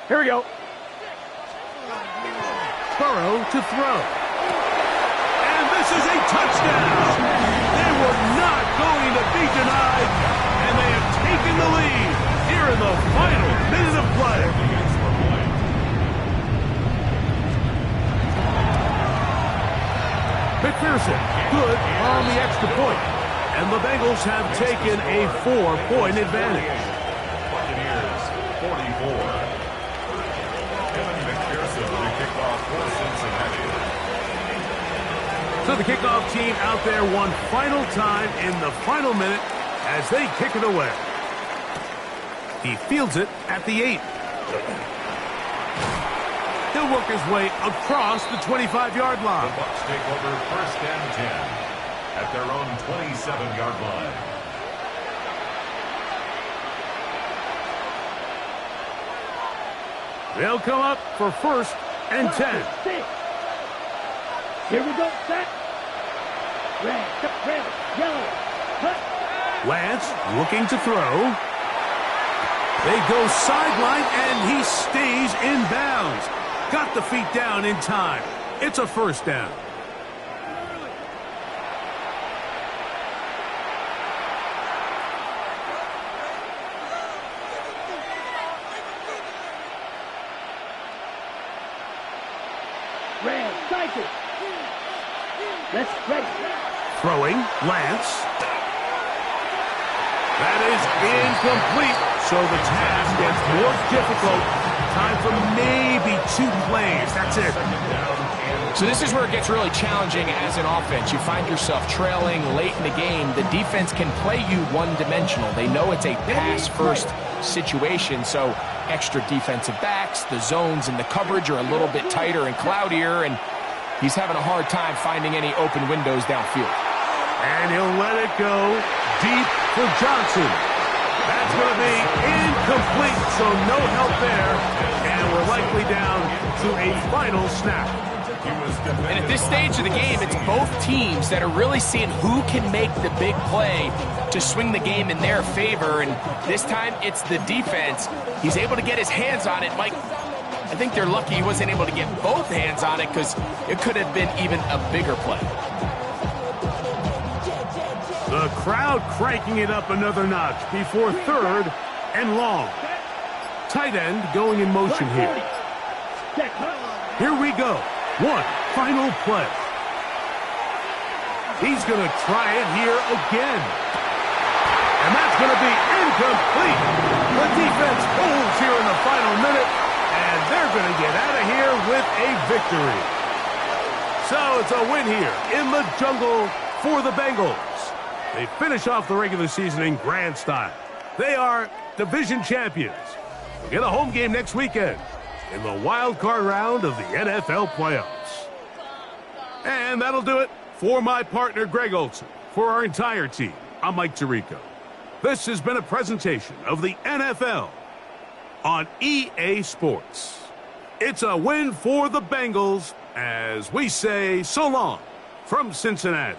Speaker 4: Here we go.
Speaker 1: Burrow to throw. And this is a touchdown. They were not going to be denied, and they have taken the lead here in the final minute of play. McPherson, good on the extra point. And the Bengals have taken a 4-point advantage.
Speaker 2: Buccaneers, 44. Kevin McPherson will kick off for Cincinnati.
Speaker 1: So the kickoff team out there one final time in the final minute as they kick it away. He fields it at the 8. He'll work his way across the 25-yard line.
Speaker 2: The Bucs take over first and 10 at their own 27-yard line.
Speaker 1: They'll come up for first and 10.
Speaker 4: Here we go, set. Red, yellow, cut.
Speaker 1: Lance looking to throw. They go sideline, and he stays in bounds. Got the feet down in time. It's a first down.
Speaker 4: Red, cycle. Let's ready.
Speaker 1: Throwing, Lance. That is incomplete, so the task gets more difficult. Time for maybe 2 plays. That's it.
Speaker 5: So this is where it gets really challenging as an offense. You find yourself trailing late in the game. The defense can play you one-dimensional. They know it's a pass-first situation, so extra defensive backs, the zones and the coverage are a little bit tighter and cloudier, and he's having a hard time finding any open windows downfield.
Speaker 1: And he'll let it go deep for Johnson. That's going to be incomplete, so no help there. And we're likely down to a final snap.
Speaker 5: And at this stage of the game, it's both teams that are really seeing who can make the big play to swing the game in their favor. And this time, it's the defense. He's able to get his hands on it. Mike, I think they're lucky he wasn't able to get both hands on it because it could have been even a bigger play.
Speaker 1: The crowd cranking it up another notch before third and long. Tight end going in motion here. Here we go. One final play. He's going to try it here again. And that's going to be incomplete. The defense holds here in the final minute, and they're going to get out of here with a victory. So it's a win here in the jungle for the Bengals. They finish off the regular season in grand style. They are division champions. We'll get a home game next weekend in the wild card round of the NFL playoffs. And that'll do it for my partner, Greg Olson. For our entire team, I'm Mike Tirico. This has been a presentation of the NFL on EA Sports. It's a win for the Bengals as we say so long from Cincinnati.